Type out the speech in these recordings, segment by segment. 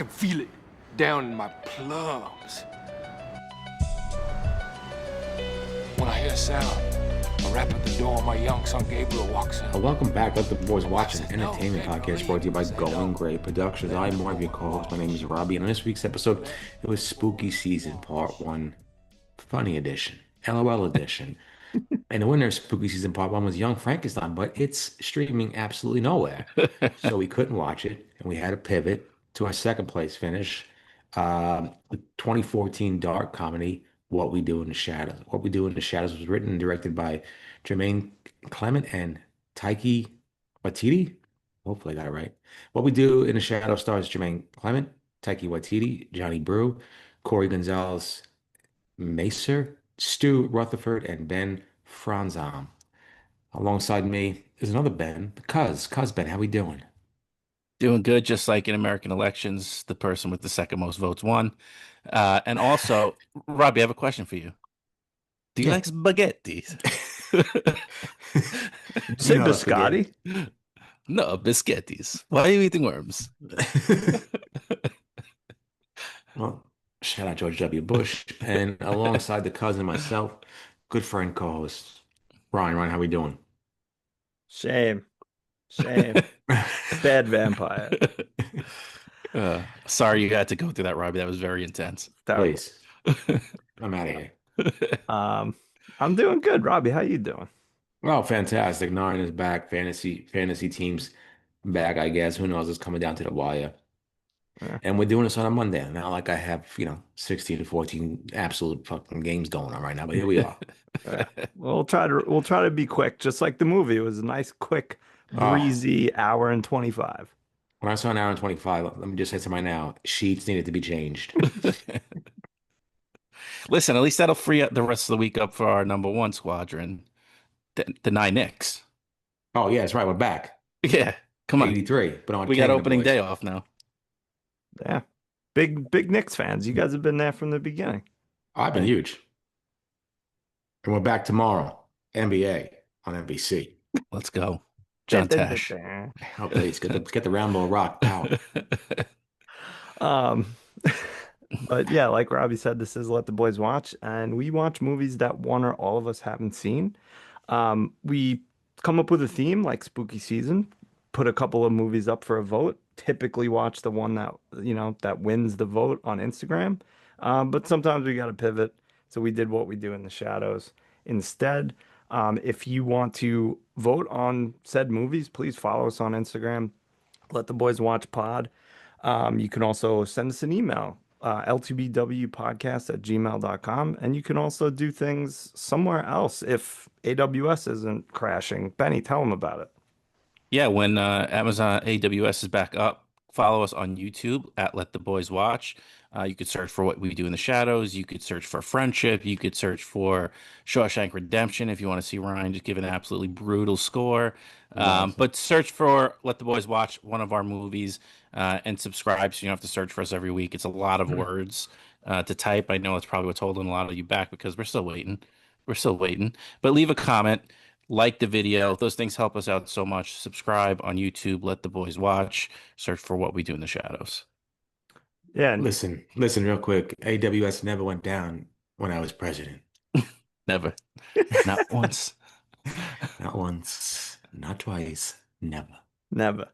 can feel it down in my plums. When I hear a sound, a rap at the door, my young son Gabriel walks in. Welcome back. Let the Boys Watch, an entertainment podcast brought to you by Going Great Productions. I'm one of your co-hosts. My name is Robbie, and on this week's episode, it was Spooky Season Part 1, Funny Edition, LOL Edition. And the winner of Spooky Season Part 1 was Young Frankenstein, but it's streaming absolutely nowhere. So we couldn't watch it, and we had to pivot to our second place finish, the 2014 dark comedy, What We Do in the Shadows. What We Do in the Shadows was written and directed by Jemaine, Clement and Taika Waititi. Hopefully I got it right. What We Do in the Shadows stars Jemaine Clement, Taika Waititi, Johnny Brugh, Cori Gonzalez-Macuer, Stu Rutherford, and Ben Fransham. Alongside me is another Ben, Cuz. Cuz Ben, how we doing? Doing good, just like in American elections, the person with the second most votes won. And also, Robbie, I have a question for you. Do you Yeah. like spaghetti? Say No, biscotti. No, biscottis. Why are you eating worms? Well, shout out George W. Bush. And alongside the cousin myself, good friend co-host, Ryan. Ryan, how we doing? Shame. Bad vampire. Sorry you had to go through that, Robbie. That was very intense. Terrible. Please. I'm out of here. I'm doing good. Robbie, how you doing? Well, fantastic. Nine is back. Fantasy teams back, I guess. Who knows? It's coming down to the wire. Yeah. And we're doing this on a Monday. Not like I have, 16 to 14 absolute fucking games going on right now, but here we are. Yeah. We'll try to be quick, just like the movie. It was a nice, quick, breezy hour and 25. When I saw an hour and 25, let me just say something right now. Sheets needed to be changed. Listen, at least that'll free up the rest of the week up for our number one squadron, the Nine Knicks. Oh, yeah, that's right. We're back. Yeah, come on. 83. But on We got Kingdom opening Boys. day off now. Yeah. Big Knicks fans. You guys have been there from the beginning. I've been huge. And we're back tomorrow. NBA on NBC. Let's go. John Tesh. Oh, please, get the round ball rock out. But yeah, like Robbie said, this is Let the Boys Watch, and we watch movies that one or all of us haven't seen. We come up with a theme like spooky season, put a couple of movies up for a vote, typically watch the one that wins the vote on Instagram. But sometimes we got to pivot. So we did What We Do in the Shadows instead. If you want to vote on said movies, please follow us on Instagram. Let the Boys Watch Pod. You can also send us an email, ltbwpodcast@gmail.com. And you can also do things somewhere else if AWS isn't crashing. Benny, tell them about it. Yeah, when Amazon AWS is back up, follow us on YouTube at Let the Boys Watch. You could search for What We Do in the Shadows. You could search for Friendship. You could search for Shawshank Redemption if you want to see Ryan just give an absolutely brutal score. But search for Let the Boys Watch, one of our movies, and subscribe so you don't have to search for us every week. It's a lot of words to type. I know it's probably what's holding a lot of you back because we're still waiting. But leave a comment. Like the video. Those things help us out so much. Subscribe on YouTube. Let the Boys Watch. Search for What We Do in the Shadows. Yeah. And Listen real quick. AWS never went down when I was president. Never. Not once. Not once, not twice, never. never.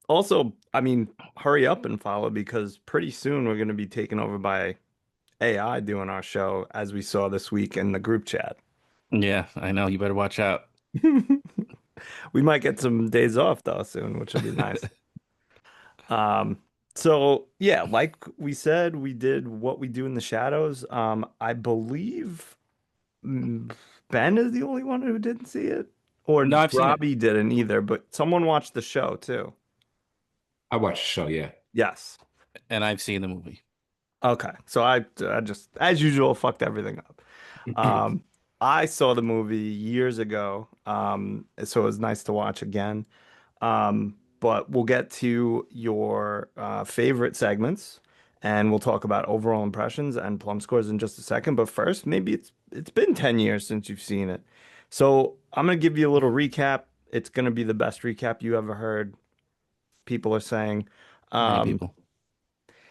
Also, I mean, hurry up and follow because pretty soon we're going to be taken over by AI doing our show, as we saw this week in the group chat. Yeah, I know. You better watch out. We might get some days off though soon, which will be nice. So yeah, like we said, we did What We Do in the Shadows. I believe Ben is the only one who didn't see it, or No, I've seen it. Robbie didn't either, but someone watched the show too. I watched the show, yeah. Yes. And I've seen the movie. Okay. So I just, as usual, fucked everything up. I saw the movie years ago, so it was nice to watch again. But we'll get to your favorite segments, and we'll talk about overall impressions and plum scores in just a second. But first, maybe it's been 10 years since you've seen it. So I'm going to give you a little recap. It's going to be the best recap you ever heard. People are saying. Many people.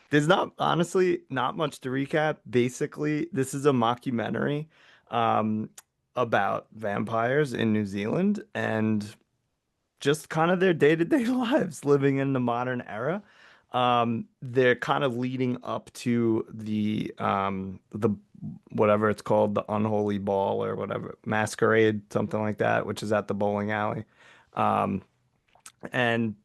There's not honestly not much to recap. Basically, this is a mockumentary um about vampires in New Zealand and just kind of their day-to-day lives living in the modern era. They're kind of leading up to the whatever it's called, the unholy ball or whatever, masquerade, something like that, which is at the bowling alley. Um, and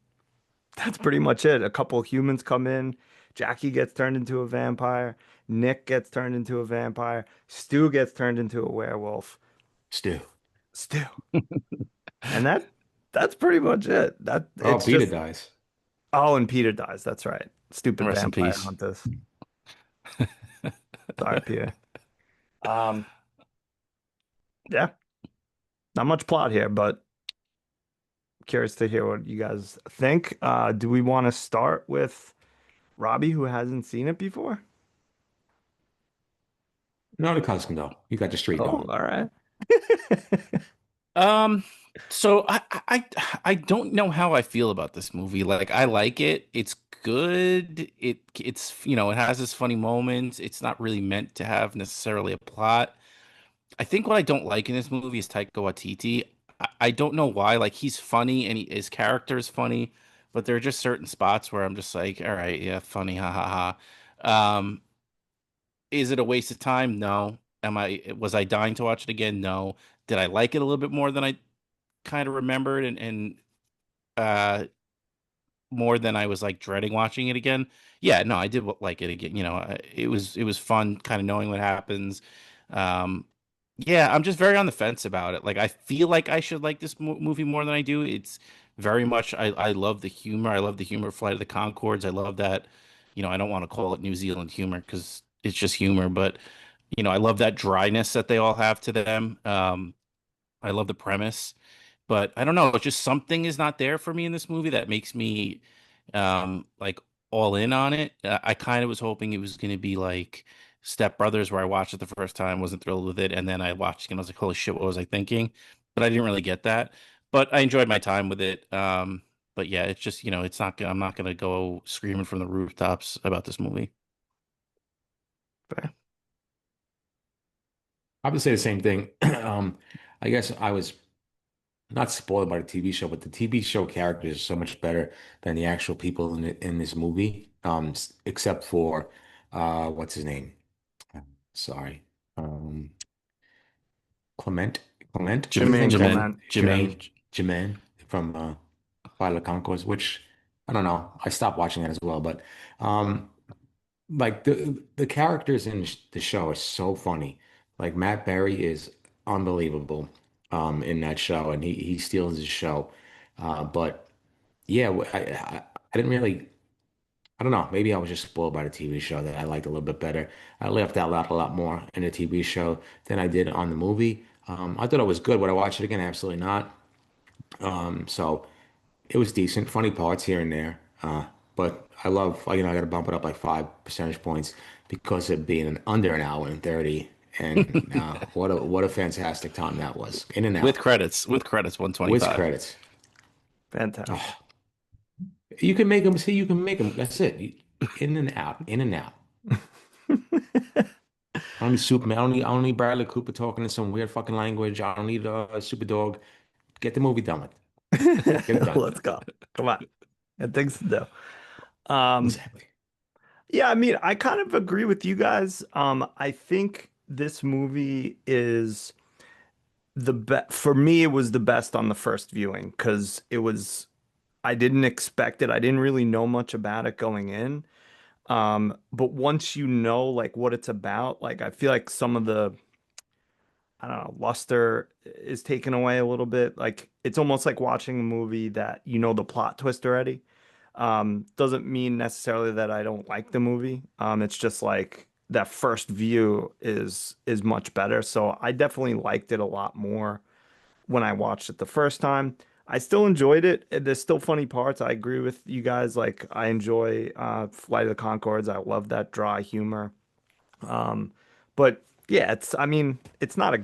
that's pretty much it. A couple of humans come in. Jackie gets turned into a vampire. Nick gets turned into a vampire. Stu gets turned into a werewolf. Stu. Stu. And that's pretty much it. That Oh, it's Peter just dies. oh, and Peter dies. That's right. Stupid Rest in vampire peace. hunters. Sorry, Peter. Um, yeah, not much plot here, but curious to hear what you guys think. Do we want to start with Robbie, who hasn't seen it before? No, the cuz can go. You got the street Oh, going. all right. Um, so I don't know how I feel about this movie. Like I like it. It's good. It's it has its funny moments. It's not really meant to have necessarily a plot. I think what I don't like in this movie is Taika Waititi. I don't know why. Like he's funny and his character is funny, but there are just certain spots where I'm just like, all right, yeah, funny, ha ha ha. Is it a waste of time? No. Was I dying to watch it again? No. Did I like it a little bit more than I kind of remembered and uh more than I was like dreading watching it again? Yeah, no, I did like it again. It was fun kind of knowing what happens. Um yeah, I'm just very on the fence about it. Like I feel like I should like this movie more than I do. It's very much I love the humor. I love the humor of Flight of the Conchords. I love that, I don't want to call it New Zealand humor because it's just humor, but I love that dryness that they all have to them. I love the premise, but I don't know, it's just something is not there for me in this movie that makes me like all in on it. I kind of was hoping it was going to be like Step Brothers, where I watched it the first time, wasn't thrilled with it, and then I watched it and I was like, holy shit, what was I thinking? But I didn't really get that. But I enjoyed my time with it. But yeah, it's just, it's not I'm not gonna go screaming from the rooftops about this movie. Fair. I would say the same thing. I guess I was not spoiled by the TV show, but the TV show characters are so much better than the actual people in this movie. Except for what's his name? Sorry. Um, Clement, Clement, what's his name? Jermaine Clement, Jemaine, Clement. Yeah. Jemaine. Jemaine from Flight of the Conchords, which I don't know. I stopped watching that as well, but um, like the characters in the show are so funny. Like Matt Berry is unbelievable in that show, and he steals the show. But yeah, I didn't really. I don't know. Maybe I was just spoiled by the TV show that I liked a little bit better. I laughed out loud a lot more in the TV show than I did on the movie. I thought it was good. Would I watch it again? Absolutely not. So it was decent, funny parts here and there. But I love, I got to bump it up like 5 percentage points because of being under an hour and 30. And what a fantastic time that was. In and out With credits, with 125. credits. Fantastic. Oh, you can make them. See, you can make them. That's it. In and out, in and out. I don't need Superman. I don't need Bradley Cooper talking in some weird fucking language. I don't need a super dog. Get the movie done with. Get it done. Let's go. Come on. And things to do. Um, Exactly. yeah, I mean, I kind of agree with you guys. I think this movie is the best for me. It was the best on the first viewing because I didn't expect it. I didn't really know much about it going in. But once you know like what it's about, like I feel like some of the I don't know, luster is taken away a little bit. Like it's almost like watching a movie that you know the plot twist already. Doesn't mean necessarily that I don't like the movie. It's just like that first view is much better. So I definitely liked it a lot more when I watched it the first time. I still enjoyed it. There's still funny parts. I agree with you guys. Like I enjoy Flight of the Conchords. I love that dry humor. Um, but yeah, I mean, it's not a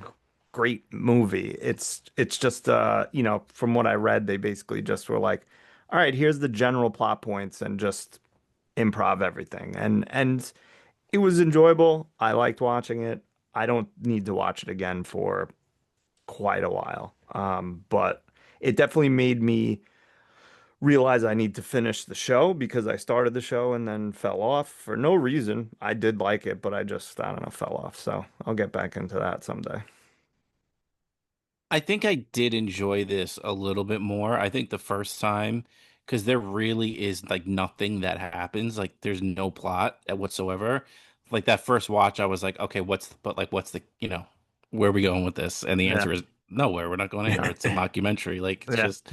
great movie. It's just from what I read, they basically just were like, all right, here's the general plot points and just improv everything. And it was enjoyable. I liked watching it. I don't need to watch it again for quite a while. But it definitely made me realize I need to finish the show because I started the show and then fell off for no reason. I did like it, but I don't know, fell off. So I'll get back into that someday. I think I did enjoy this a little bit more. I think the first time, because there really is like nothing that happens, like there's no plot whatsoever. Like that first watch, I was like, okay, what's the, where are we going with this? And the Yeah. answer is nowhere. We're not going anywhere. It's a mockumentary. Like it's Yeah. just,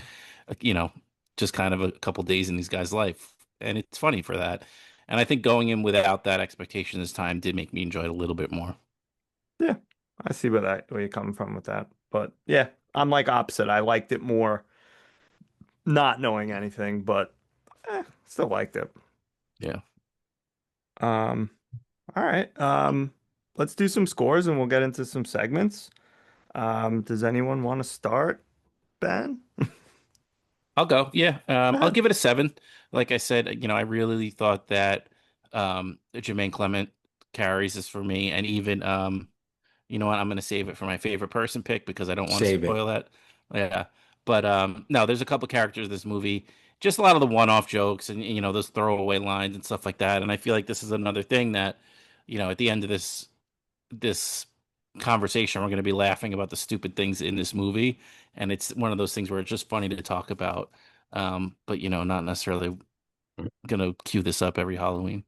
you know, just kind of a couple days in these guys' life, and it's funny for that. And I think going in without that expectation this time did make me enjoy it a little bit more. Yeah. I see where you're coming from with that. But yeah, I'm like opposite. I liked it more not knowing anything, but still liked it. Yeah. Um, all right. Let's do some scores and we'll get into some segments. Does anyone want to start, Ben? I'll go. Yeah. Go I'll ahead. give it a 7. Like I said, I really thought that Jemaine Clement carries this for me. And even you know what, I'm gonna save it for my favorite person pick because I don't want to Save it. spoil that. Yeah. But no, there's a couple characters in this movie, just a lot of the one-off jokes and those throwaway lines and stuff like that. And I feel like this is another thing that, at the end of this conversation, we're going to be laughing about the stupid things in this movie, and it's one of those things where it's just funny to talk about. But not necessarily going to cue this up every Halloween.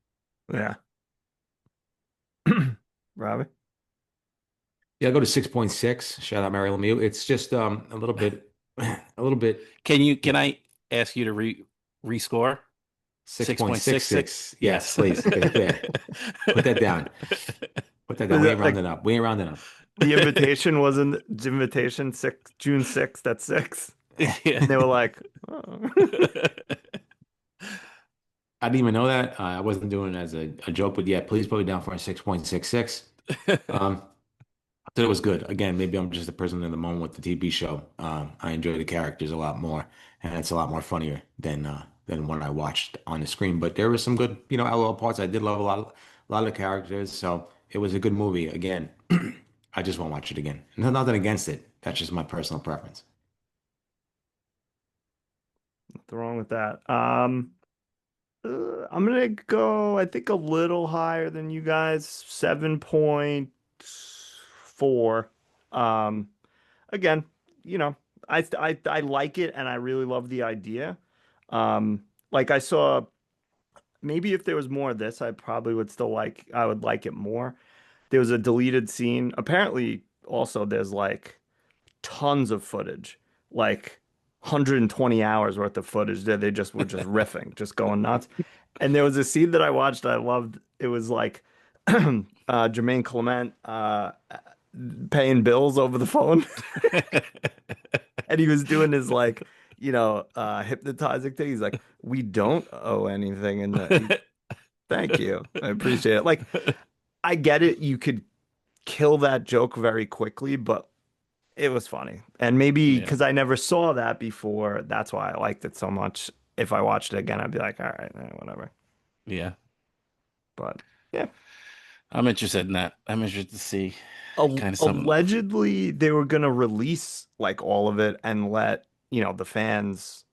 Yeah. Robbie? Yeah, I'll go to 6.6. Shout out Mary Lemieux. It's just a little bit, a little bit Can I ask you to rescore? 6.66? 6.66. Yes, Yes. please. Get it there. Put that down. Put that down. Was We it ain't like rounding up. We ain't rounding up. the invitation wasn't the invitation June 6th at 6? Yeah. And they were like, oh. I didn't even know that. I wasn't doing it as a joke, but yeah, please put it down for a 6.66. I thought it was good. Again, maybe I'm just a person in the moment with the TV show. I enjoy the characters a lot more, and it's a lot more funnier than when I watched on the screen. But there was some good, LOL parts. I did love a lot of the characters, so it was a good movie. Again, I just won't watch it again. Nothing against it. That's just my personal preference. Nothing wrong with that. I'm gonna go, I think a little higher than you guys, 7.4. Um, Again, you know, I like it and I really love the idea. Like I saw maybe if there was more of this, I would like it more. There was a deleted scene. Apparently, also there's like tons of footage, like 120 hours worth of footage that they just were just riffing, just going nuts. And there was a scene that I watched I loved. It was like Jermaine Clement paying bills over the phone. And he was doing his like, hypnotizing thing. He's like, "We don't owe anything," and thank you, I appreciate it. Like, I get it. You could kill that joke very quickly, but it was funny. And maybe Yeah. because I never saw that before, that's why I liked it so much. If I watched it again, I'd be like, all right, whatever. Yeah. But yeah, I'm interested in that. I'm interested to see kind of some allegedly they were gonna release like all of it and let, the fans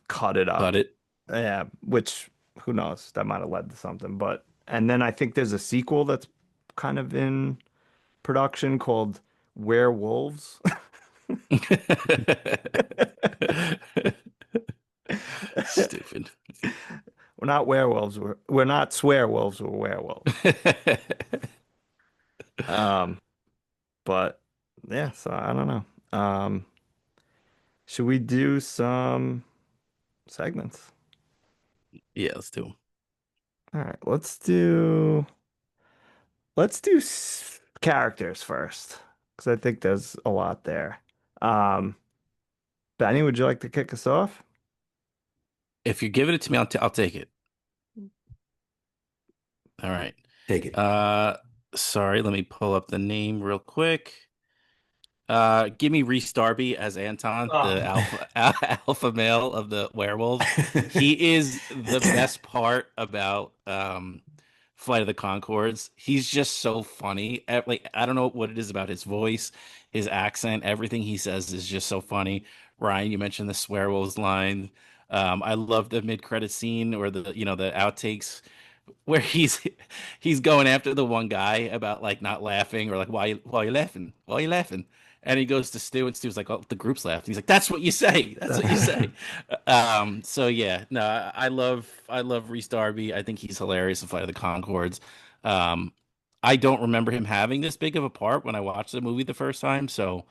cut it cut up. it. Yeah, which who knows? That might have led to something. But and then I think there's a sequel that's kind of in production called Werewolves. Stupid. We're not werewolves. We're not swearwolves. We're werewolves. Um, but yeah, so I don't know. Should we do some segments? Yeah, let's do 'em. All right, let's do characters first because I think there's a lot there. Um, Benny, would you like to kick us off? If you're giving it to me, I'll take it. All right. Take it. Uh, sorry, let me pull up the name real quick. Give me Rhys Darby as Anton, Oh, the alpha male of the werewolves. He is the best part about Flight of the Conchords. He's just so funny. Like I don't know what it is about his voice, his accent, everything he says is just so funny. Ryan, you mentioned the swearwolves line. I love the mid-credit scene or the outtakes where he's going after the one guy about like not laughing or like why you laughing? Why you laughing? And he goes to Stu and Stu's like, oh, the group's laughed. He's like, that's what you say. That's what you say. So yeah, no, I love Rhys Darby. I think he's hilarious in Flight of the Concords. Um, I don't remember him having this big of a part when I watched the movie the first time, so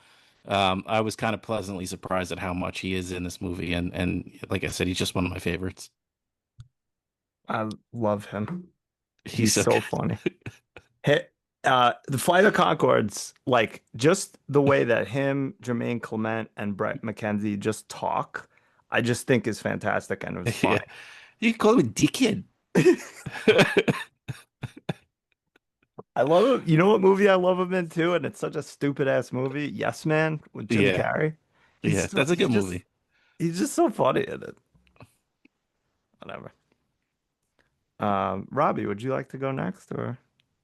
I was kind of pleasantly surprised at how much he is in this movie. And like I said, he's just one of my favorites. I love him. He's He's so so good. funny. Hey, the Flight of Concords, like just the way that him, Jermaine Clement, and Brett McKenzie just talk, I just think is fantastic and it was Yeah. funny. You can call him a dickhead. I love him. You know what movie I love him in too, and it's such a stupid ass movie. Yes Man with Jim Yeah. Carrey. Yeah. That's a good movie. He's just so funny in it. Whatever. Robbie, would you like to go next or?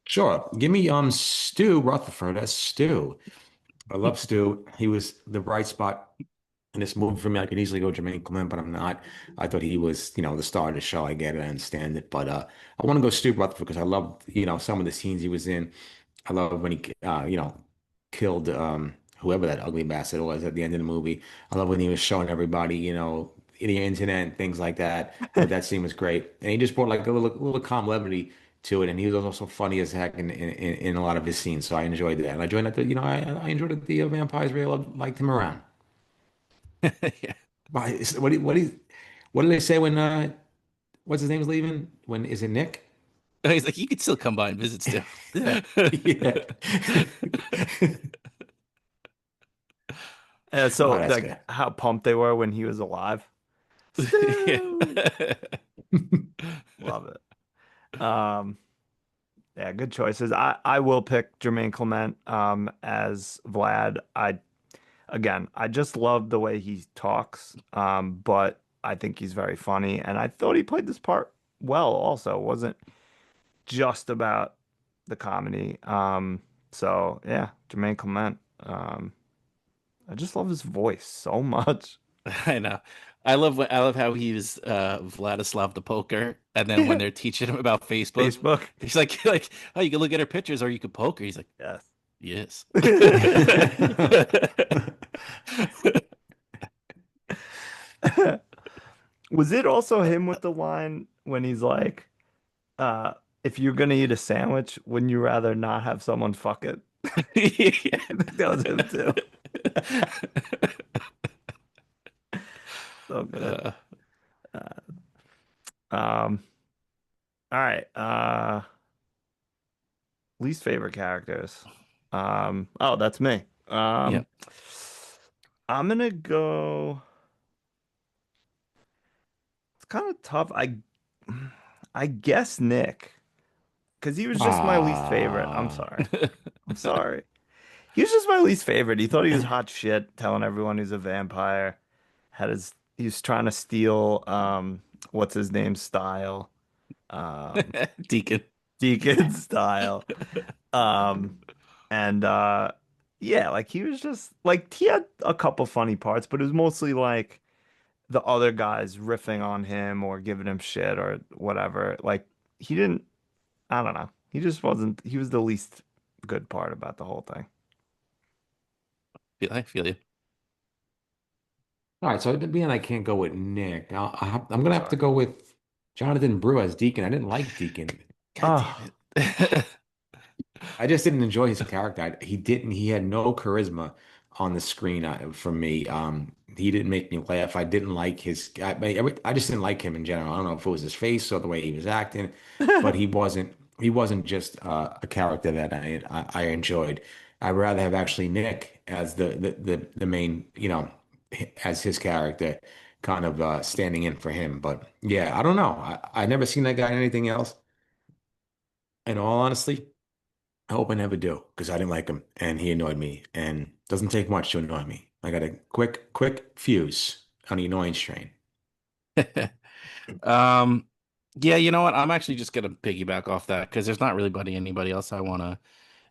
Sure. Give me Stu Rutherford as Stu. I love Stu. He was the bright spot in this movie for me. I could easily go Jermaine Clement, but I'm not. I thought he was, the star of the show. I get it, I understand it, but I want to go Stu Rutherford because I love, some of the scenes he was in. I love when he, killed whoever that ugly bastard was at the end of the movie. I love when he was showing everybody, the internet and things like that. I thought that scene was great, and he just brought like a little calm levity to it, and he was also funny as heck in a lot of his scenes. So I enjoyed that, and I enjoyed that. I enjoyed that the vampires really liked him around. Yeah. Why? What did they say when what's his name's leaving? When is it Nick? He's like, you could still come by and visit still. Yeah. Yeah. So Oh, that's like good. how pumped they were when he was alive. Yeah. Stu! Love it. Um, yeah, good choices. I will pick Jermaine Clement as Vlad. I just love the way he talks. But I think he's very funny and I thought he played this part well also. It wasn't just about the comedy. So yeah, Jermaine Clement. I just love his voice so much. I know. I love how he was Vladislav the poker, and then when they're teaching him about Facebook, Facebook. he's like, oh, you can look at her pictures or you could poke her. He's like, Yes. yes. Was it also him with the line when he's like, if you're gonna eat a sandwich, wouldn't you rather not have someone fuck it? Yeah. I think that was him too. So good. Uh, Um, all right. Least favorite characters. Oh, that's me. yeah. I'm gonna go. It's kind of tough. I guess Nick, because he was just my least favorite. I'm Ah. sorry. I'm sorry. He was just my least favorite. He thought he was hot shit, telling everyone he's a vampire. He was trying to steal what's his name style. Um Deacon. Deacon style. Um and yeah, like he was just like he had a couple funny parts, but it was mostly like the other guys riffing on him or giving him shit or whatever. Like he didn't, I don't know. He just wasn't, he was the least good part about the whole thing. I feel you. All right, so being I can't go with Nick, I'm gonna have to Sorry. go with Jonathan Brew as Deacon. I didn't like Deacon. God damn Oh, it. I just didn't enjoy his character. He had no charisma on the screen for me. He didn't make me laugh. I didn't like I just didn't like him in general. I don't know if it was his face or the way he was acting, but he wasn't just a character that I enjoyed. I'd rather have actually Nick as the main, as his character, kind of standing in for him. But yeah, I don't know. I never seen that guy in anything else. In all honesty. I hope I never do because I didn't like him and he annoyed me. And Doesn't take much to annoy me. I got a quick fuse on the annoyance train. Um, yeah, you know what? I'm actually just gonna piggyback off that because there's not really anybody else I wanna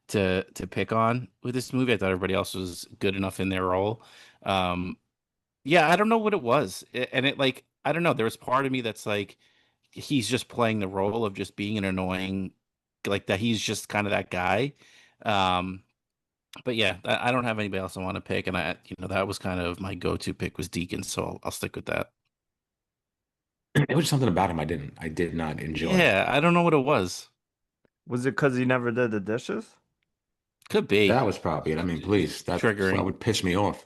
to pick on with this movie. I thought everybody else was good enough in their role. Um, yeah, I don't know what it was, and it like I don't know. There was part of me that's like he's just playing the role of just being an annoying, like that. He's just kind of that guy. Um, but yeah, I don't have anybody else I want to pick, and that was kind of my go-to pick was Deacon, so I'll stick with that. It was something about him I did not enjoy. Yeah, I don't know what it was. Was it because he never did the dishes? Could be That was probably it. I mean, please, that triggering. would piss me off.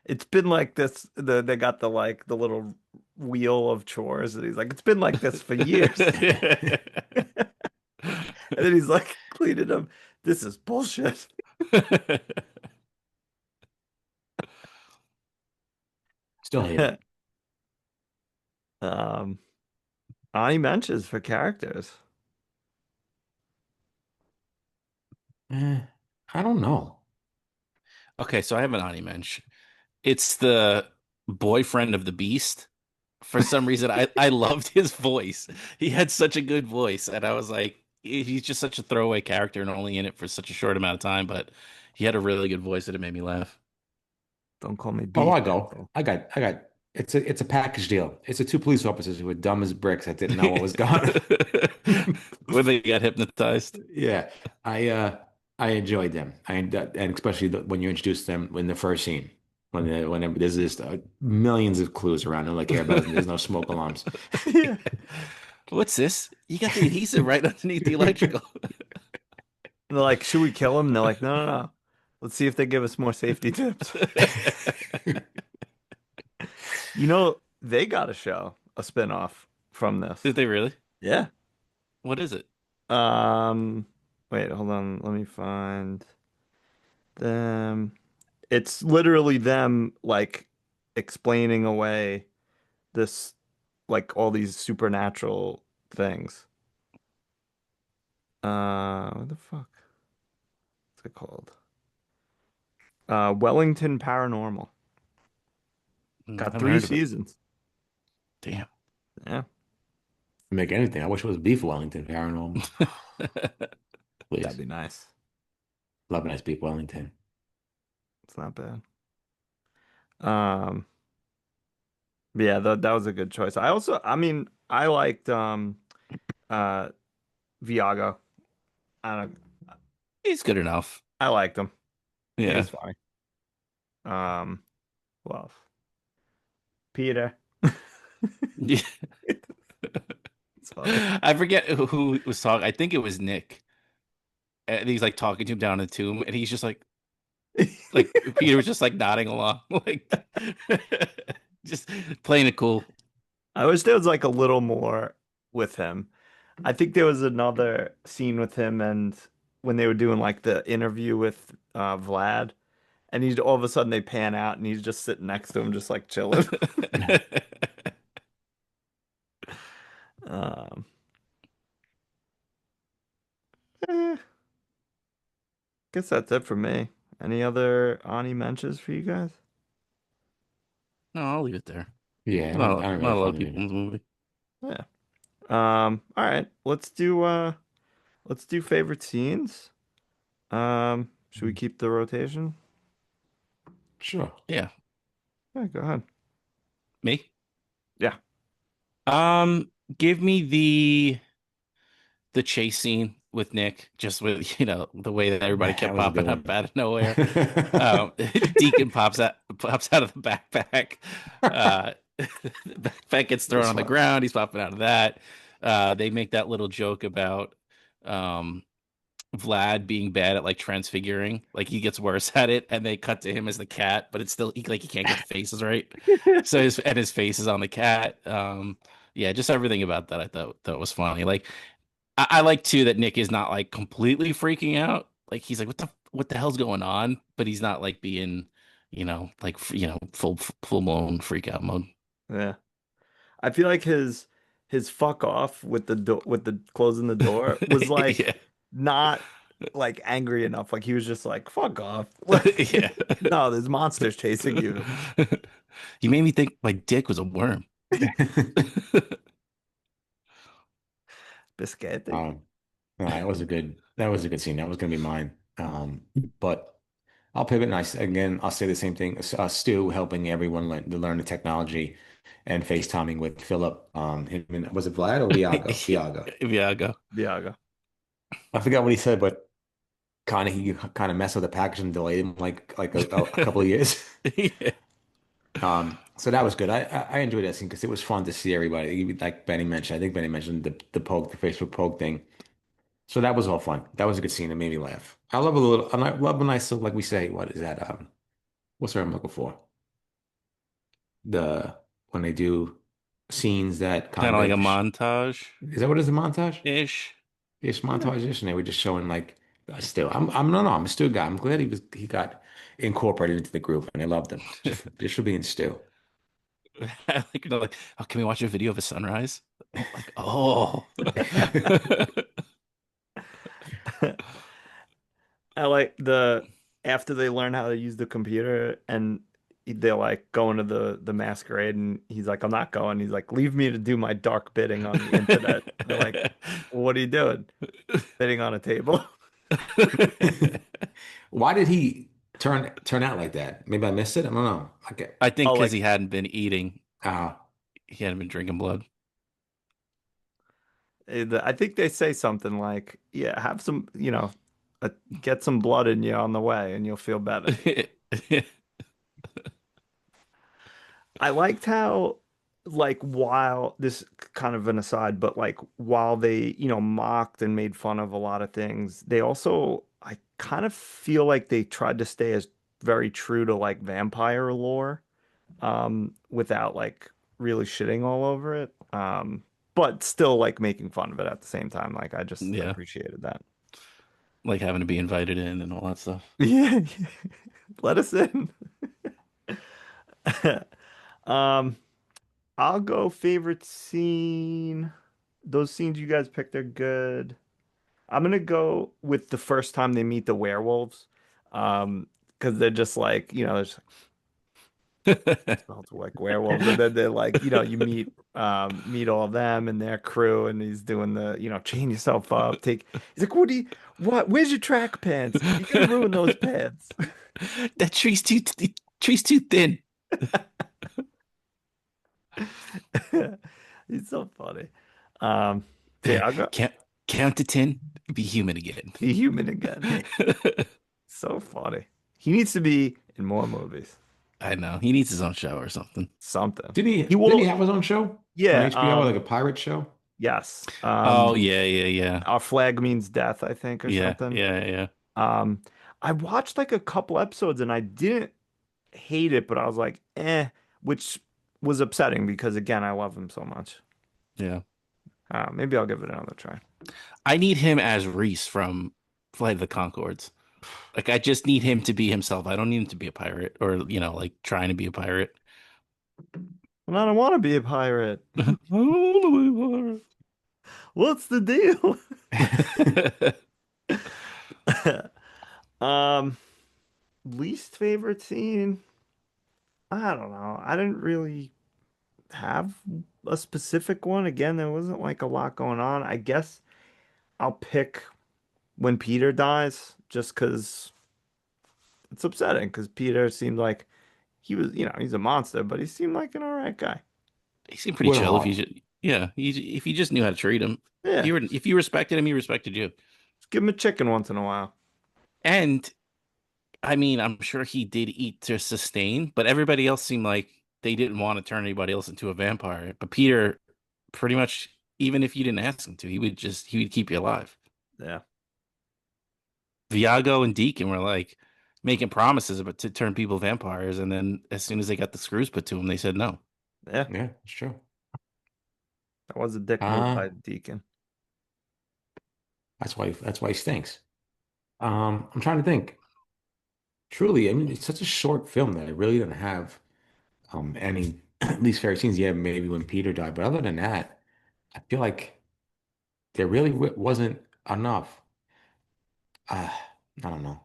It's been like this. They got the little wheel of chores, and he's like, it's been like this for years. And then he's like cleaning them. This is bullshit. Still hate him. Um, Ani mentions for characters. Eh, I don't know. Okay, so I have an Ani mensch. It's the boyfriend of the Beast. For some reason, I loved his voice. He had such a good voice, and I was like, he's just such a throwaway character and only in it for such a short amount of time, but he had a really good voice that it made me laugh. Don't call me Oh, Beek. I go. I got. It's a package deal. It's the two police officers who were dumb as bricks that didn't know what was going on. When they got hypnotized. Yeah, I uh I enjoyed them. And especially when you introduced them in the first scene there's just millions of clues around. All I care about is there's no smoke alarms. Yeah. What's this? You got the adhesive right underneath the electrical. And they're like, should we kill him? And they're like, no, no, no. Let's see if they give us more safety tips. They got a show, a spin-off from this. Did they really? Yeah. What is it? Um, Wait, hold on. Let me find them. It's literally them like explaining away this like all these supernatural things. What the fuck? What's it called? Wellington Paranormal. Got Haven't three heard of it. seasons. Damn. Yeah. Make anything. I wish it was beef Wellington paranormal. That'd Please. be nice. Love a nice beef Wellington. It's not bad. Um, yeah, that was a good choice. I mean, I liked uh Viago. I don't He's good enough. I liked him. He Yeah. was funny. Um, well, Peter. Yeah. It's funny. I forget who was talking. I think it was Nick. And he's like talking to him down in the tomb, and he's just like Peter was just like nodding along, like just playing it cool. I wish there was like a little more with him. I think there was another scene with him and when they were doing like the interview with Vlad, and he's all of a sudden they pan out and he's just sitting next to him, just like chilling. Um, eh, guess that's it for me. Any other Ani mentions for you guys? No, I'll leave it there. Yeah, Not, I don't not really a lot of find people it. in the movie. Yeah. All right. Let's do favorite scenes. Should we keep the rotation? Sure. Yeah, Yeah, go ahead. me. Yeah. Give me the chase scene with Nick, just with the way that everybody That kept was a good popping one. up out of nowhere. Deacon pops out of the backpack. The backpack gets thrown It's on the fun. ground. He's popping out of that. They make that little joke about um, Vlad being bad at like transfiguring. Like he gets worse at it, and they cut to him as the cat, but it's still like he can't get the faces right. So his face is on the cat. Yeah, just everything about that I thought that was funny. Like I like too that Nick is not like completely freaking out. Like he's like, what the hell's going on? But he's not like being, like full blown freak out mode. Yeah. I feel like his fuck off with the closing the door was like Yeah. not like angry enough. Like he was just like, "Fuck off!" Yeah. No, there's monsters chasing you. You made me think my dick was a worm. Biscotti. Um, no, that was a good scene. That was gonna be mine. But I'll pivot nice again. I'll say the same thing. Stu helping everyone learn the technology and FaceTiming with Philip. Was it Vlad or Viago? Viago. Viago. Viaga. I forgot what he said, but he kind of messed with the package and delayed him like a couple of years. Yeah. So that was good. I enjoyed that scene because it was fun to see everybody. Like Benny mentioned, I think Benny mentioned the Facebook poke thing. So that was all fun. That was a good scene. It made me laugh. I love a little. I love a nice, like we say, what is that? What's the word I'm looking for? The when they do scenes that Kind kind of like a of montage is that what is a montage? ish. It's Yeah. montage-ish, and they were just showing like still. I'm no, no. I'm a Stu guy. I'm glad he got incorporated into the group, and I loved him just for being Stu. Like, oh, can we watch a video of a sunrise? Like, oh. I like the after they learn how to use the computer and they're like going to the masquerade and he's like, I'm not going. He's like, leave me to do my dark bidding on the internet. They're like, what are you doing? Bidding on a table. Why did he turn out like that? Maybe I missed it. I don't know. Okay. I think Oh, because like he hadn't been eating, Uh, he hadn't been drinking blood. I think they say something like, yeah, have some, uh, get some blood in you on the way and you'll feel better. I liked how, like, while this kind of an aside, but like, while they, mocked and made fun of a lot of things, they also, I kind of feel like they tried to stay as very true to like vampire lore, without like really shitting all over it. But still like making fun of it at the same time. Like, I just Yeah, appreciated that. like having to be invited in and all that stuff. Yeah, let us in. Um, I'll go favorite scene. Those scenes you guys picked are good. I'm gonna go with the first time they meet the werewolves. Because they're just like, they're just like, smells like werewolves. And then they're like, you meet all of them and their crew, and he's doing the, chain yourself up, he's like, where's your track pants? You're gonna ruin those pants. That tree's too thin. He's so funny. So yeah, I'll go Count, count to 10, be human again. be human again. So funny. He needs to be in more movies. I know. He needs his own show or something. Something. didn't he He didn't he will. have his own show on Yeah. HBO, like a pirate show? Yes. Oh, yeah, yeah, yeah. Our flag means death, I think, or Yeah, something. yeah, yeah. Um, I watched like a couple episodes and I didn't hate it, but I was like, which was upsetting because again, I love him so much. Yeah. Maybe I'll give it another try. I need him as Rhys from Flight of the Conchords. Like, I just need him to be himself. I don't need him to be a pirate or, like trying to be a pirate. Well, I don't want to be a pirate. I don't wanna What's the deal? be a pirate. Um, least favorite scene? I don't know. I didn't really have a specific one. Again, there wasn't like a lot going on. I guess I'll pick when Peter dies, just because it's upsetting. Because Peter seemed like he was, he's a monster, but he seemed like an all right guy. He seemed pretty What a chill if heart. you just, yeah, if you just knew how to treat him. Yeah, If you respected him, he respected you. just give him a chicken once in a while. And I mean, I'm sure he did eat to sustain, but everybody else seemed like they didn't want to turn anybody else into a vampire. But Peter, pretty much, even if you didn't ask him to, he would keep you alive. Yeah, Viago and Deacon were like making promises about to turn people vampires, and then as soon as they got the screws put to them, they said no. yeah, Yeah, it's true. that was a dick move Uh, by Deacon. that's why he stinks. I'm trying to think. Truly, I mean, it's such a short film that it really didn't have any at least fair scenes. Yeah, maybe when Peter died, but other than that, I feel like there really wasn't enough. I don't know.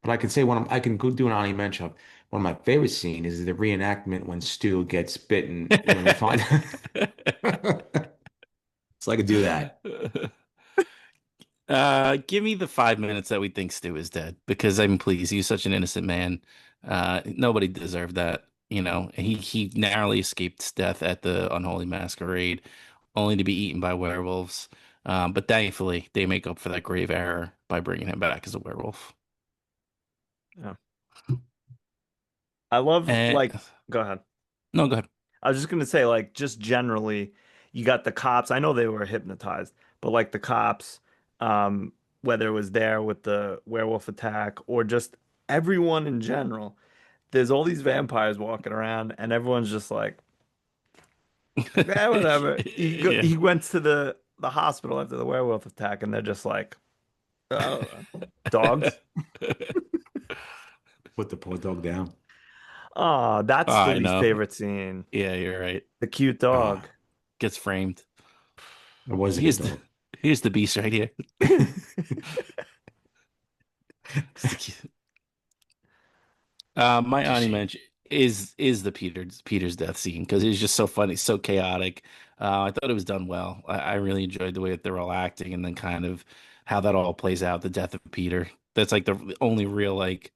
But I can say I can go do an honorable mention. One of my favorite scenes is the reenactment when Stu gets bitten when he finds. So I could do that. Give me the 5 minutes that we think Stu is dead because I'm pleased. He's such an innocent man. Nobody deserved that. He narrowly escaped death at the Unholy Masquerade, only to be eaten by werewolves. But thankfully, they make up for that grave error by bringing him back as a werewolf. Yeah. I love And like go ahead. no, go ahead. I was just gonna say, like, just generally, you got the cops. I know they were hypnotized, but like the cops, um, whether it was there with the werewolf attack or just everyone in general, there's all these vampires walking around, and everyone's just like, yeah, whatever. Yeah. He went to the hospital after the werewolf attack, and they're just like, oh, dogs. Put the poor dog down. Oh, Oh, that's I Stewie's know. favorite scene. Yeah, you're right. The cute dog. Ah, Gets framed. it was a good Here's the dog. here's the beast right here. My It's a honorary shame. mention is the Peter's death scene because it's just so funny, so chaotic. I thought it was done well. I really enjoyed the way that they're all acting, and then kind of how that all plays out. The death of Peter. That's like the only real like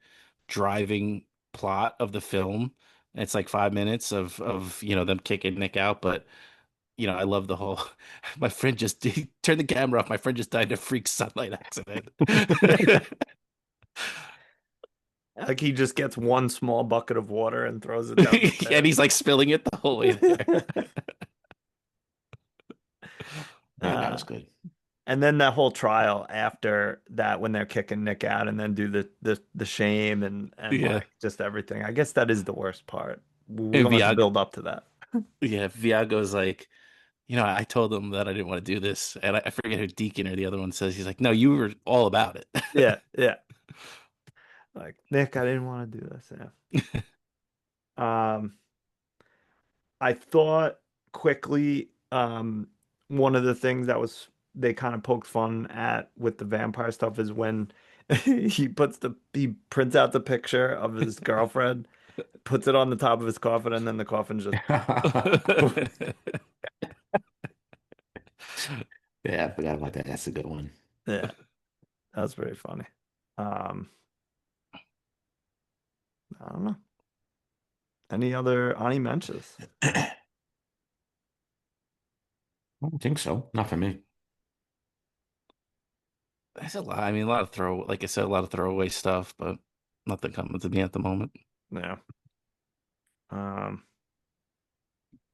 driving plot of the film. It's like 5 minutes of them kicking Nick out, but I love the whole. My friend just turned the camera off. My friend just died in a freak sunlight accident. Like he just gets one small bucket of water and throws it down the And stairs. he's like spilling it the whole way there. Yeah, that Uh, was good. and then that whole trial after that when they're kicking Nick out and then do the shame and Yeah. like just everything. I guess that is the worst part. We And don't have to Viago, build up to that. yeah, Viago's like, I told him that I didn't want to do this. And I forget who Deacon or the other one says. He's like, no, you were all about it. Yeah, yeah. Like Nick, I didn't want to do this. Yeah. Um, I thought quickly, one of the things that was they kind of poked fun at with the vampire stuff is when he prints out the picture of his girlfriend, puts it on the top of his coffin, and then the coffin's just Yeah, I forgot about that. That's a good one. yeah, that's very funny. Um, I don't know. Any other Ani mentions? I don't think so. Not for me. There's a lot. I mean, a lot of like I said, a lot of throwaway stuff, but nothing coming to me at the moment. Yeah. Um,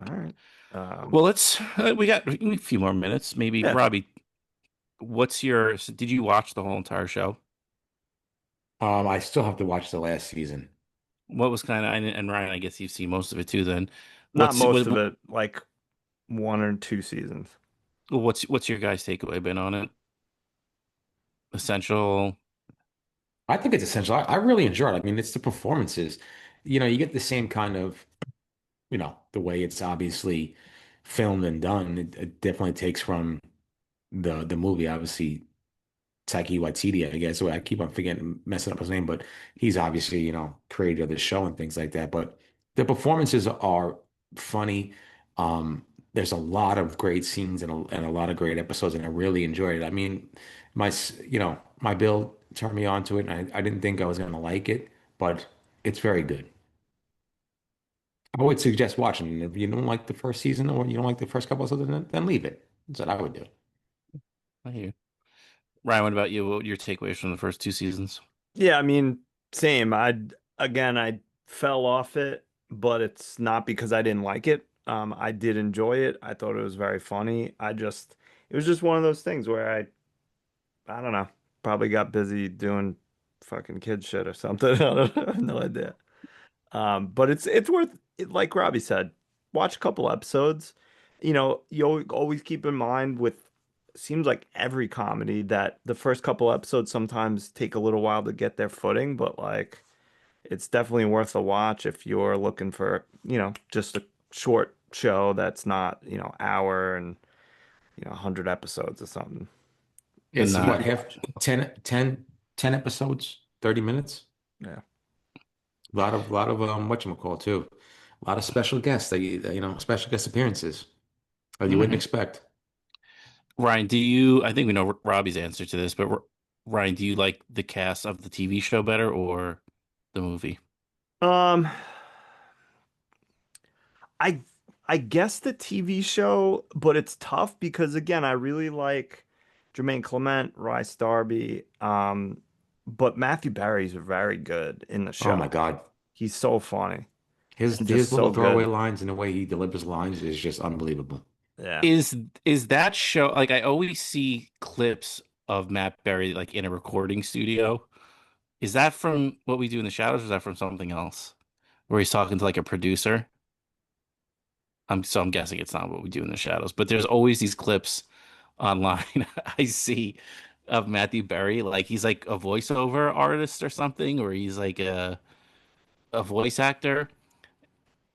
all right. Well, we got a few more minutes. Maybe Yeah, Robbie, did you watch the whole entire show? I still have to watch the last season. What was and Ryan, I guess you've seen most of it too then. not What's most what, of it, like one or two seasons. what's your guys' takeaway been on it? Essential. I think it's essential. I really enjoy it. I mean, it's the performances. You get the same kind of, the way it's obviously filmed and done. It definitely takes from the movie. Obviously, Taika Waititi, I guess. So I keep on forgetting messing up his name, but he's obviously, creator of the show and things like that. But the performances are funny. There's a lot of great scenes and a lot of great episodes, and I really enjoyed it. I mean, my Bill turned me on to it, and I didn't think I was going to like it, but it's very good. I would suggest watching it. If you don't like the first season or you don't like the first couple episodes, then leave it. That's what I would do. I hear you. Ryan, what about you? What were your takeaways from the first two seasons? Yeah, I mean, same. I fell off it, but it's not because I didn't like it. I did enjoy it. I thought it was very funny. It was just one of those things where I don't know, probably got busy doing fucking kid shit or something. I don't know, I have no idea. But it's worth it, like Robbie said, watch a couple episodes. You always keep in mind with seems like every comedy that the first couple episodes sometimes take a little while to get their footing, but like it's definitely worth a watch if you're looking for, just a short show that's not, hour and 100 episodes or something. It's Nah. what, half 10 episodes, 30 minutes. Yeah. A lot of whatchamacall too. A lot of special guests special guest appearances that you wouldn't Mhm. expect. Ryan, I think we know Robbie's answer to this, but Ryan, do you like the cast of the TV show better or the movie? Um, I I guess the TV show, but it's tough because again, I really like Jermaine Clement, Rhys Darby, but Matthew Barry's very good in the Oh my show. God. He's so funny His and just his little so throwaway good. lines and the way he delivers lines is just unbelievable. Yeah. Is that show like I always see clips of Matt Berry like in a recording studio? Is that from What We Do in the Shadows, or is that from something else? Where he's talking to like a producer? I'm guessing it's not What We Do in the Shadows, but there's always these clips online I see of Matthew Berry, like he's like a voiceover artist or something, or he's like a voice actor,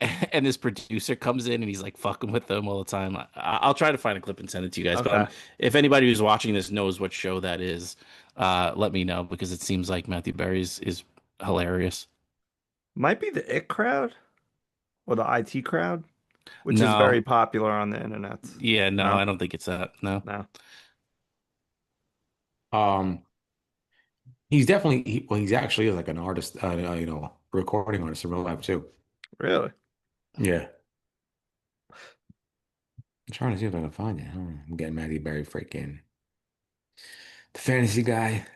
and this producer comes in and he's like fucking with them all the time. I'll try to find a clip and send it to you guys. But Okay. if anybody who's watching this knows what show that is, let me know because it seems like Matthew Berry is hilarious. Might be the It crowd or the IT crowd, which is very No, popular on the internet. yeah, no, No, I don't think it's that. No. no. Um, he's definitely well, he's actually like an artist, recording artist in real life too. Really? Yeah. I'm trying to see if I can find it. I'm getting Matthew Berry freaking the fantasy guy.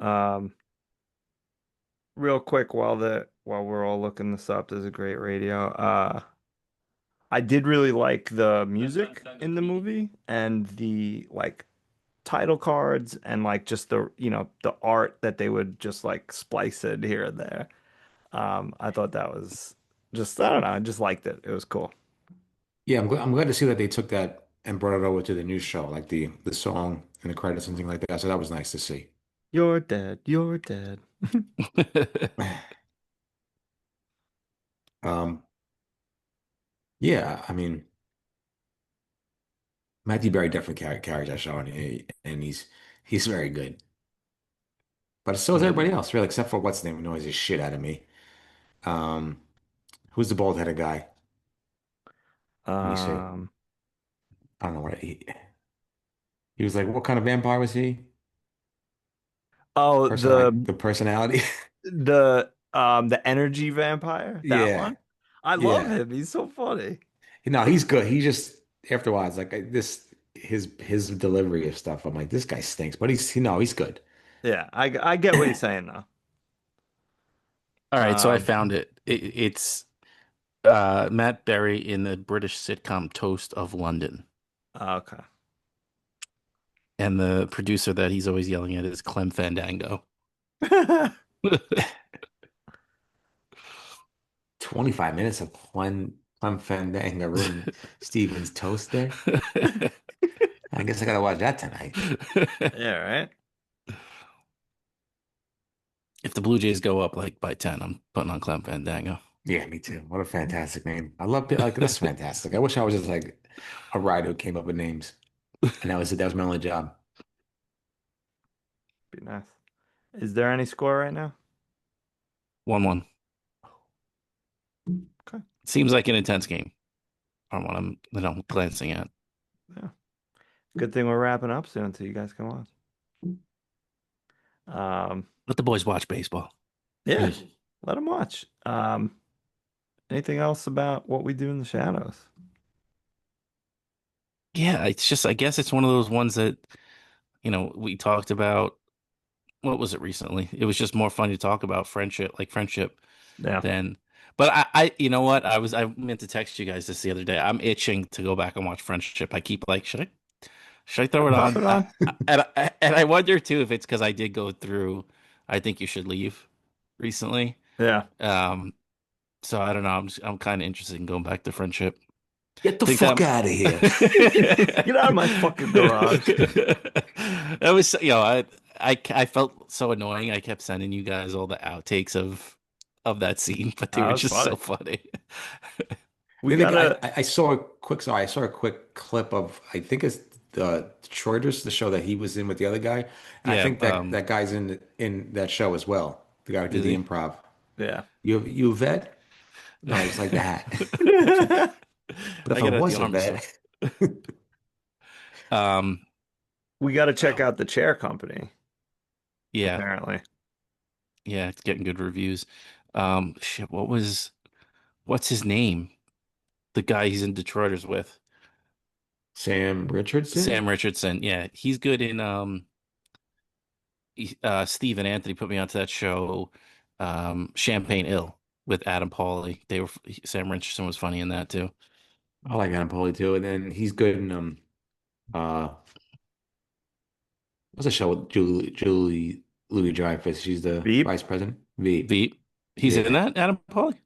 Um, Real quick while we're all looking this up, there's a great radio. I did really like the music in the movie and the like title cards and like just the art that they would just like splice it here and there. I thought that was just I don't know, I just liked it. It was cool. Yeah, I'm glad to see that they took that and brought it over to the new show, like the song and the credits and things like that. So that was nice to see. You're dead, you're dead. Um, yeah, I mean, Matthew Berry definitely carries that show, and he's very good. But so is Yeah. everybody else, really, except for what's his name annoys the shit out of me. Um, who's the bald-headed guy? Let me see. Um, I don't know what he was like. What kind of vampire was he? oh, Person like the personality. the energy vampire, that Yeah, one. I love yeah. him. He's so funny. No, he's good. He just after a while, it's like this his delivery of stuff. I'm like, this guy stinks, but he's good. Yeah, I get what he's saying though. All right, so I Um, found it. It's Matt Berry in the British sitcom Toast of London. okay. And the producer that he's always yelling at is Clem Fandango. 25 minutes of Clem Fandango ruining Steven's toast there. I guess I gotta watch that tonight. Yeah, right. If the Blue Jays go up like by 10, I'm putting on Clem Fandango. Yeah, me too. What a fantastic name. I love it. Like that's fantastic. I wish I was just like a writer who came up with names. And that was my only job. Be nice. Is there any score right now? 1-1. Okay. Seems like an intense game on what I'm glancing at. Yeah. Good thing we're wrapping up soon so you guys can watch. Let the boys watch baseball. Yeah, let them watch. Anything else about What We Do in the Shadows? Yeah, it's just I guess it's one of those ones that, we talked about. What was it recently? It was just more fun to talk about friendship Yeah. than. But you know what? I meant to text you guys this the other day. I'm itching to go back and watch Friendship. I keep like, should I throw it Pop on? it on. And I wonder too if it's because I did go through. I think you should leave recently. Yeah. Um, so I don't know. I'm kind of interested in going back to Friendship. Get the Think fuck that out of here. Get out of my fucking garage. that was I felt so annoying. I kept sending you guys all the outtakes of that scene, but they That were was just funny. so funny. We Then gotta. I saw a quick clip of I think it's Detroiters, the show that he was in with the other guy. And I Yeah, think that guy's in that show as well. The guy who did is the he? improv. Yeah. You a vet? No, it's like that. But if I I got out the was a army, so vet, um, We got to check oh, out the Chair Company, yeah, apparently. yeah, it's getting good reviews. Shit, what's his name? The guy he's in Detroiters with, Sam Richardson. Sam Richardson. Yeah, he's good in Steve and Anthony put me onto that show, Champagne Ill with Adam Pauly. Sam Richardson was funny in that too. I like Adam Poli too, and then he's good in uh what's the show with Julie Louis Dreyfus? She's the Beep. vice president. Veep. Veep, he's in Yeah. that, Adam Pauly.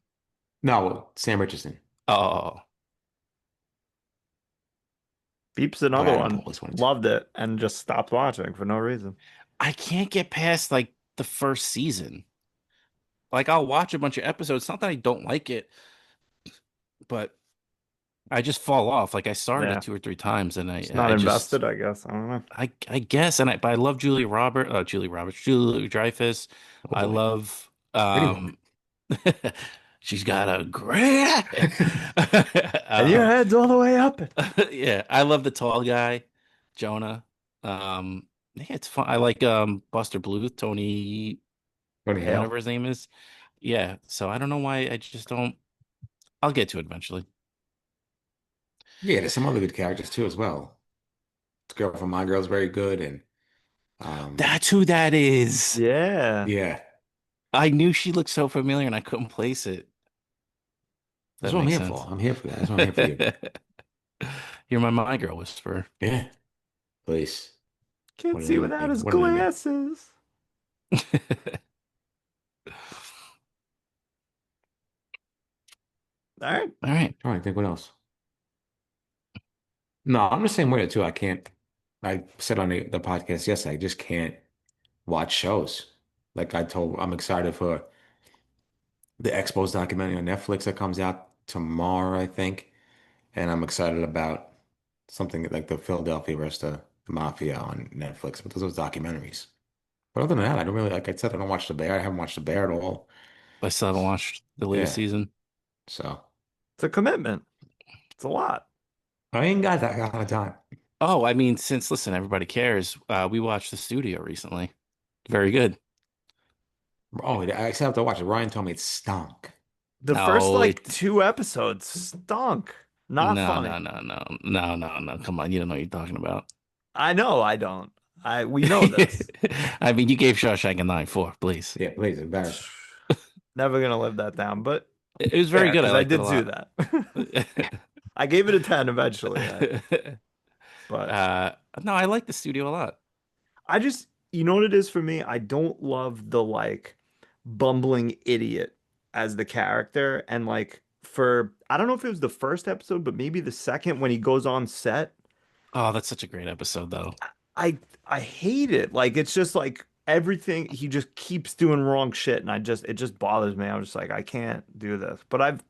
No, Sam Richardson. Oh, Beep's But another Adam one. Poli's one too. Loved it and just stopped watching for no reason. I can't get past like the first season. Like I'll watch a bunch of episodes. It's not that I don't like it, but I just fall off. Like I started it Yeah. 2 or 3 times, and Just not I just invested, I guess. I don't know. I guess, but I love Julie Roberts, Julie Dreyfus. Oh I boy. love Pretty woman. she's got a great And your head's all the way up it. yeah, I love the tall guy, Jonah. Yeah, it's fun. I like Buster Bluth, Tony, Tony Hale. whatever his name is. Yeah, so I don't know why I just don't. I'll get to it eventually. Yeah, there's some other good characters too as well. This girl from My Girl's very good, and um, That's who that is. Yeah. yeah, I knew she looked so familiar and I couldn't place it. that's That what I'm makes here sense. for. I'm here for that. That's what I'm here for you. You're my girl whisperer. Yeah, please. Can't What an see without enemy. his What an enemy. glasses. All All right. right. Trying to think what else. No, I'm the same way too. I can't. I said on the podcast yesterday, I just can't watch shows. Like I'm excited for the Expos documentary on Netflix that comes out tomorrow, I think. And I'm excited about something like the Philadelphia versus the Mafia on Netflix. But those are documentaries. But other than that, I don't really, like I said, I don't watch The Bear. I haven't watched The Bear at all. I still haven't watched the latest Yeah. season. So It's a commitment. It's a lot. I ain't got that kind of time. Oh, I mean, listen, everybody cares. We watched The Studio recently. Very good. Oh, I still have to watch it. Ryan told me it stunk. The first No, like 2 episodes stunk. Not no, funny. no, no, no, no, no, no. Come on, you don't know what you're talking about. I know I don't. We know this. I mean, you gave Shawshank a 9.4, please. Yeah, please, embarrassing. Never gonna live that down, but It was very good. I because liked it did a do lot. that. I gave it a 10 eventually, but No, I like The Studio a lot. I just, you know what it is for me? I don't love the like bumbling idiot as the character. And like I don't know if it was the first episode, but maybe the second when he goes on set, Oh, that's such a great episode, though. I I hate it. Like it's just like everything he just keeps doing wrong shit, and it just bothers me. I'm just like I can't do this. But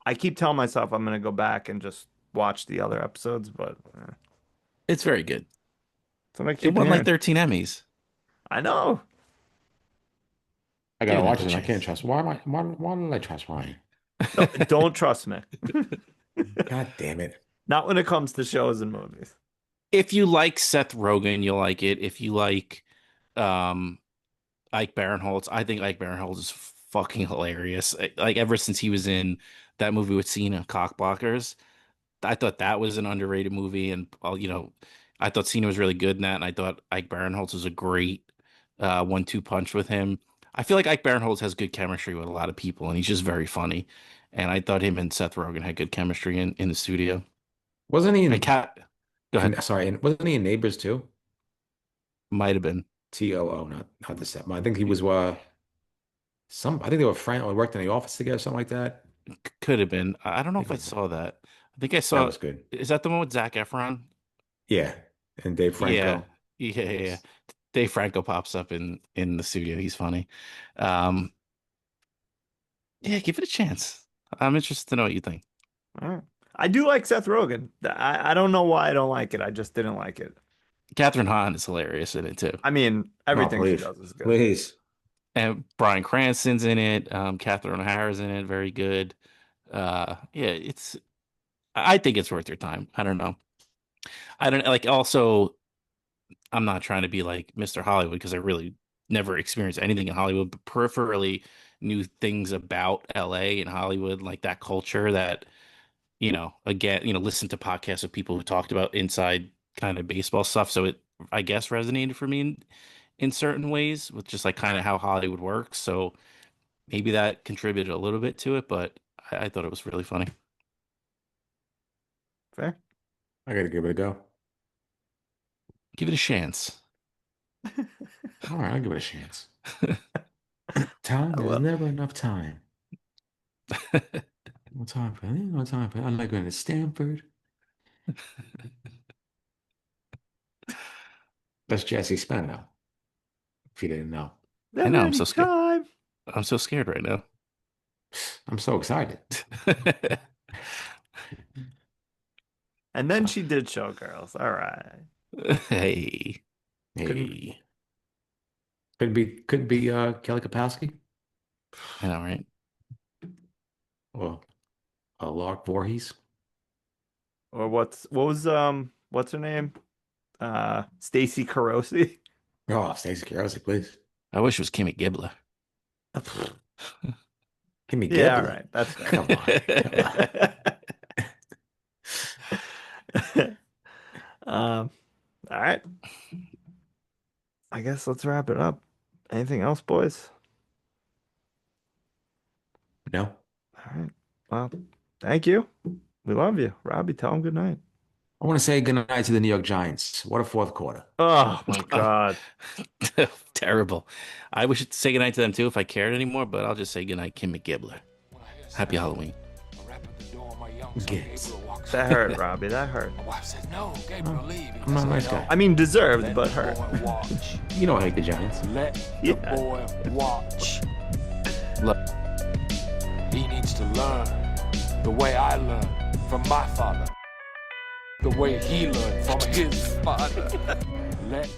I keep telling myself I'm gonna go back and just watch the other episodes, but It's very good. that's what I It keep won like hearing. 13 Emmys. I know. I Give gotta it watch another it. I can't chance. trust. Why don't I trust Ryan? No, don't trust me. God damn it. Not when it comes to shows and movies. If you like Seth Rogen, you'll like it. If you like um, Ike Barinholtz, I think Ike Barinholtz is fucking hilarious. Like ever since he was in that movie with Cena, Cockblockers, I thought that was an underrated movie, and I thought Cena was really good in that, and I thought Ike Barinholtz was a great 1-2 punch with him. I feel like Ike Barinholtz has good chemistry with a lot of people, and he's just very funny. And I thought him and Seth Rogen had good chemistry in the studio. Wasn't he And in, Go ahead. sorry, wasn't he in Neighbors too? Might have been. TOO, not the set. I think he was I think they were friends or worked in the office together, something like that. Could have been. I don't know I if think I it was, saw that. I think I that saw. was good. Is that the one with Zac Efron? Yeah. And Dave Yeah. Franco. Yeah. Dave Franco pops up in the studio. He's funny. Yeah, give it a chance. I'm interested to know what you think. All right. I do like Seth Rogen. I don't know why I don't like it. I just didn't like it. Catherine Hahn is hilarious in it too, I mean, Oh, everything she please. does is good. Please. and Bryan Cranston's in it. Catherine O'Hara's in it, very good. Yeah, it's. I think it's worth your time. I don't know. I don't like. Also, I'm not trying to be like Mr. Hollywood because I really never experienced anything in Hollywood, but peripherally knew things about LA and Hollywood, like that culture that, again, listen to podcasts of people who talked about inside kind of baseball stuff. So it, I guess, resonated for me in certain ways with just like kind of how Hollywood works. So maybe that contributed a little bit to it, but I thought it was really funny. Fair. I gotta give it a go. Give it a chance. All right, I'll give it a chance. Time, I there's will. never enough time. No time for anything, no time for I'm like going to Stanford. That's Jesse Spano, if you didn't know. I Never know, I'm any so scared. time. I'm so scared right now. I'm so excited. And then she did Showgirls. All right. Hey, Couldn't. hey, Could be Kelly Kapowski I know, right? or Lark Voorhees. Or what's her name? Stacy Carosi. Oh, Stacey Carosi, please. I wish it was Kimmy Gibbler. Give me Yeah, all Gibbler. right. That's fair. Come on. Come on. All right. I guess let's wrap it up. Anything else, boys? No. All right. Well, thank you. We love you. Robbie, tell them good night. I want to say goodnight to the New York Giants. What a fourth quarter. Oh my God. Terrible. I wish to say goodnight to them too if I cared anymore, but I'll just say goodnight, Kimmy Gibbler. Happy Halloween. A rap at the door, my young son Gets. Gabriel walks That in. hurt, Robbie. That hurt. My wife says, no, Gabriel, leave. He I'm not a says, nice "No, guy. I mean, deserved, let but the hurt. boy watch. You know I hate the Giants. Let Yeah. the boy watch. Look, He needs to learn the way I learned from my father, the way he learned from his father. Let